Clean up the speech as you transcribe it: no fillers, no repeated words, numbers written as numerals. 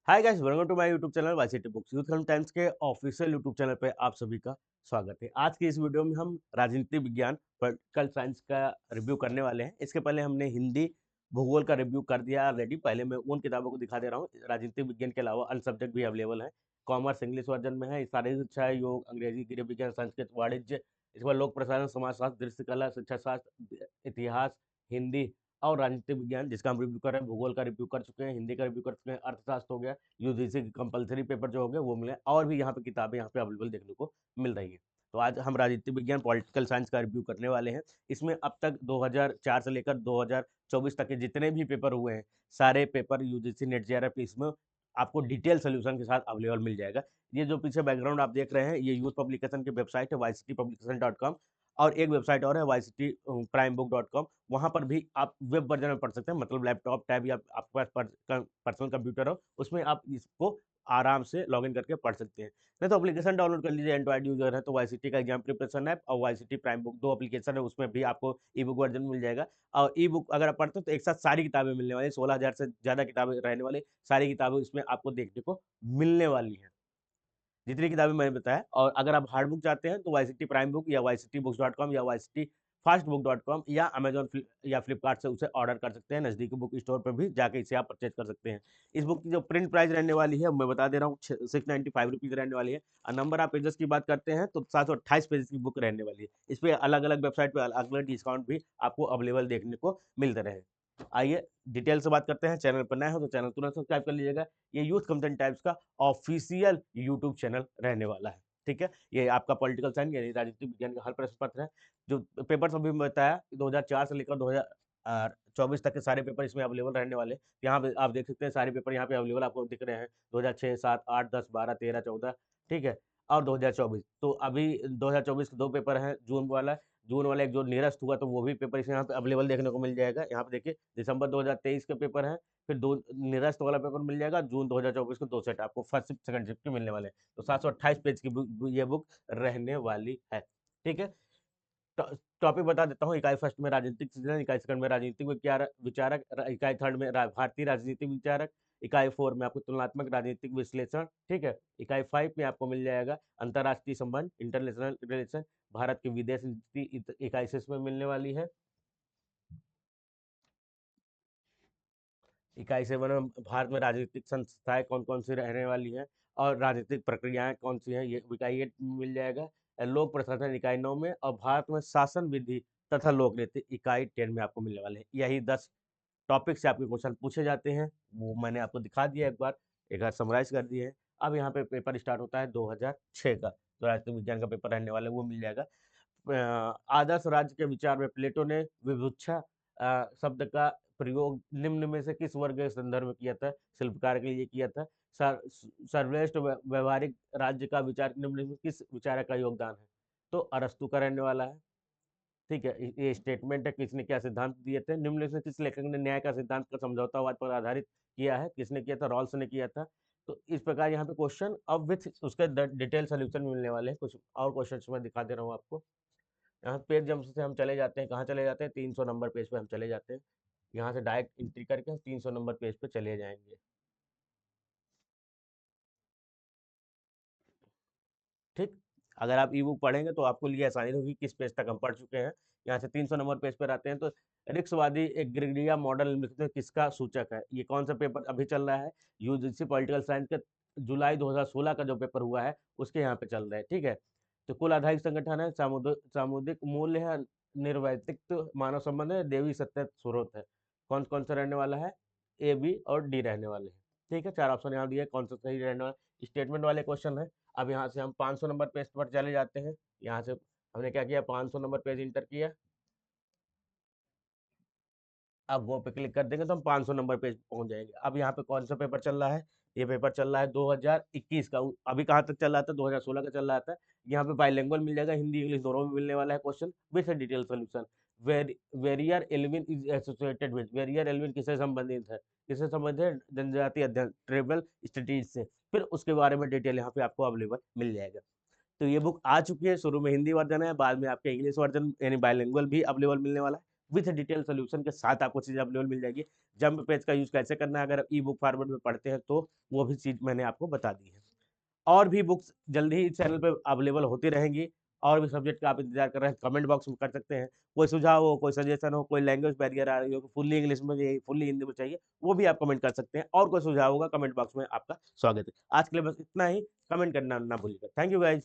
Hi guys, welcome to my YouTube channel YCT books. Youth खंड times के official YouTube channel पे आप सभी का स्वागत है। आज की इस वीडियो में हम राजनीति विज्ञान पॉलिटिकल साइंस का रिव्यू करने वाले हैं। इसके पहले हमने हिंदी भूगोल का रिव्यू कर दिया ऑलरेडी। पहले मैं उन किताबों को दिखा दे रहा हूँ। राजनीति विज्ञान के अलावा अन्य सब्जेक्ट भी अवेलेबल है। कॉमर्स इंग्लिश वर्जन में है, शारीरिक शिक्षा, योग, अंग्रेजी, गृह विज्ञान, संस्कृत, वाणिज्य, इसके बाद लोक प्रशासन, समाजशास्त्र, दृश्य शिक्षा शास्त्र, इतिहास, हिंदी और राजनीतिक विज्ञान, जिसका हम रिव्यू कर रहे हैं। भूगोल का रिव्यू कर चुके हैं, हिंदी का रिव्यू कर चुके हैं, अर्थशास्त्र हो गया, यूजीसी कंपलसरी पेपर जो हो गए वो मिले, और भी यहाँ पे किताबें यहाँ पे अवेलेबल देखने को मिल रही हैं। तो आज हम राजनीतिक विज्ञान पॉलिटिकल साइंस का रिव्यू करने वाले हैं। इसमें अब तक 2004 से लेकर 2024 तक के जितने भी पेपर हुए हैं, सारे पेपर यूजीसी नेट जेआरएफ इसमें आपको डिटेल सोल्यूशन के साथ अवेलेबल मिल जाएगा। ये जो पीछे बैकग्राउंड आप देख रहे हैं, ये यूथ पब्लिकेशन की वेबसाइट है yctpublication.com, और एक वेबसाइट और है yctprimeBook.com। वहाँ पर भी आप वेब वर्जन में पढ़ सकते हैं, मतलब लैपटॉप टैब या आपके पास पर्सनल कंप्यूटर हो, उसमें आप इसको आराम से लॉगिन करके पढ़ सकते हैं। नहीं तो एप्लीकेशन डाउनलोड कर लीजिए, एंड्रॉइड यूजर है तो वाईसीटी का एग्जाम प्रिपरेशन ऐप और वाईसीटी प्राइम बुक, दो एप्लीकेशन है, उसमें भी आपको ई बुक वर्जन मिल जाएगा। और ई बुक अगर आप पढ़ते हो तो एक साथ सारी किताबें मिलने वाली, 16,000 से ज़्यादा किताबें रहने वाली, सारी किताबें इसमें आपको देखने को मिलने वाली हैं, जितनी किताबें मैंने बताया। और अगर आप हार्ड बुक चाहते हैं तो वाईसीटी प्राइम बुक या yctbooks.com या yctfastbook.com या अमेजॉन या फ्लिपकार्ट से उसे ऑर्डर कर सकते हैं। नजदीकी बुक स्टोर पर भी जाके इसे आप परचेज कर सकते हैं। इस बुक की जो प्रिंट प्राइस रहने वाली है मैं बता दे रहा हूँ, 695 रुपीज रहने वाली है। और नंबर ऑफ पेजेस की बात करते हैं तो 728 पेज की बुक रहने वाली है। इस पर अलग अलग वेबसाइट पर अलग अलग डिस्काउंट भी आपको अवेलेबल देखने को मिलते रहे। आइए डिटेल से बात करते हैं। चैनल पर नए हो तो चैनल तुरंत सब्सक्राइब कर लीजिएगा। ये यूथ कंटेंट टाइप्स का ऑफिशियल यूट्यूब चैनल रहने वाला है। ठीक है, ये आपका पॉलिटिकल साइंस यानी राजनीतिक विज्ञान का हर प्रश्न पत्र है। जो पेपर्स अभी मैं बताया 2004 से लेकर 2024 तक के सारे पेपर इसमें अवेलेबल रहने वाले। यहाँ पे आप देख सकते हैं सारे पेपर यहाँ पे अवेलेबल आपको दिख रहे हैं, 2006, 7, 8, 10, 12, 13, 14। ठीक है, और 2024 तो अभी 2024 के दो पेपर हैं। जून वाला एक जो नियरेस्ट हुआ तो वो भी पेपर इसे यहाँ पे अवेलेबल देखने को मिल जाएगा। यहाँ पे देखिए दिसंबर 2023 के पेपर हैं, फिर दो नियरेस्ट वाला पेपर मिल जाएगा। जून 2024 को दो सेट आपको फर्स्ट शिफ्ट सेकंड शिफ्ट के मिलने वाले हैं। तो 728 पेज की ये बुक रहने वाली है। ठीक है, टॉपिक बता देता हूँ। इकाई फर्स्ट में राजनीतिक सिद्धांत, इकाई सेकंड में राजनीतिक विचारक, इकाई थर्ड में भारतीय राजनीतिक विचारक, इकाई 4 में आपको तुलनात्मक राजनीतिक विश्लेषण। ठीक है, इकाई 5 में आपको मिल जाएगा अंतर्राष्ट्रीय संबंध, इंटरनेशनल रिलेशन, भारत की विदेश नीति, इकाई 6 में मिलने वाली है। इकाई 7 में भारत में राजनीतिक संस्थाएं कौन कौन सी रहने वाली हैं और राजनीतिक प्रक्रियाएं कौन सी हैं, ये इकाई 8 में मिल जाएगा। लोक प्रशासन इकाई 9 में, और भारत में शासन विधि तथा लोक नीति इकाई 10 में आपको मिलने वाले हैं। यही 10 टॉपिक से आपके क्वेश्चन पूछे जाते हैं, वो मैंने आपको दिखा दिया एक बार समराइज कर दिए हैं। अब यहाँ पे पेपर स्टार्ट होता है 2006 का, जो राजनीतिक विज्ञान का पेपर रहने वाला है वो मिल जाएगा। आदर्श राज्य के विचार में प्लेटो ने विभुच्छा शब्द का प्रयोग निम्न में से किस वर्ग के संदर्भ में किया था? शिल्पकार के लिए किया था। सर्वश्रेष्ठ व्यवहारिक राज्य का विचार निम्न में किस विचारक का योगदान है? तो अरस्तु का रहने वाला है। ठीक है, ये स्टेटमेंट है, किसने क्या सिद्धांत दिए थे? निम्न से किस लेखक ने न्याय का सिद्धांत का समझौतावाद पर आधारित किया है? किसने किया था? रॉल्स ने किया था। तो इस प्रकार यहाँ पे क्वेश्चन अब विथ उसके डिटेल सोल्यूशन मिलने वाले हैं। कुछ और क्वेश्चन मैं दिखा दे रहा हूँ आपको। यहाँ पेज जंप से हम चले जाते हैं, कहाँ चले जाते हैं? 300 नंबर पेज पे हम चले जाते हैं। यहाँ से डायरेक्ट एंट्री करके हम 300 नंबर पेज पे चले जाएंगे। ठीक, अगर आप ई बुक पढ़ेंगे तो आपको लिए आसानी होगी किस पेज तक हम पढ़ चुके हैं। यहाँ से 300 नंबर पेज पर आते हैं तो रिक्सवादी एग्रीगिया मॉडल निम्नलिखित किसका सूचक है? ये कौन सा पेपर अभी चल रहा है? यूजीसी पॉलिटिकल साइंस के जुलाई 2016 का जो पेपर हुआ है उसके यहाँ पे चल रहा है। ठीक है, तो कुल आधारित संगठन है, सामुदायिक मूल्य है, निर्वैतिक मानव संबंध है, देवी सत्य स्रोत है। कौन कौन सा रहने वाला है? ए, बी और डी रहने वाले हैं। ठीक है, चार ऑप्शन यहाँ दिए, कौन सा सही रहने वाला? स्टेटमेंट वाले क्वेश्चन है। अब यहाँ से हम 500 नंबर पेज पर चले जाते हैं। यहाँ से हमने क्या किया, 500 नंबर पेज इंटर किया। अब वो पे क्लिक कर देंगे तो हम 500 नंबर पेज पहुंच जाएंगे। अब यहाँ पे कौन सा पेपर चल रहा है? ये पेपर चल रहा है 2021 का। अभी कहाँ तक चल रहा था? 2016 का चल रहा था। यहाँ पे बाइलिंगुअल मिल जाएगा, हिंदी इंग्लिश दोनों में मिलने वाला है question with detail solution. Barrier element is associated with, barrier element किससे संबंधित है? किससे संबंधित है? जनजाति अध्ययन, ट्रेवल स्टडीज से। फिर उसके बारे में डिटेल यहाँ पे आपको अवेलेबल मिल जाएगा। तो ये बुक आ चुकी है, शुरू में हिंदी वर्जन है, बाद में आपके इंग्लिश वर्जन यानी बाइलिंगुअल भी अवेलेबल मिलने वाला है। विथ डिटेल सोल्यूशन के साथ आपको चीज़ अवेलेबल मिल जाएगी। जंप पेज का यूज़ कैसे करना है अगर ई बुक फॉर्मेट में पढ़ते हैं तो वो भी चीज़ मैंने आपको बता दी है। और भी बुक्स जल्दी ही इस चैनल पे अवेलेबल होती रहेंगी। और भी सब्जेक्ट का आप इंतजार कर रहे हैं, कमेंट बॉक्स में कर सकते हैं। कोई सुझाव हो, कोई सजेशन हो, कोई लैंग्वेज बैरियर आ रही हो, फुल्ली इंग्लिश में चाहिए, फुल्ली हिंदी में चाहिए, वो भी आप कमेंट कर सकते हैं। और कोई सुझाव होगा कमेंट बॉक्स में आपका स्वागत है। आज के लिए बस इतना ही, कमेंट करना ना भूलिएगा। Thank you guys.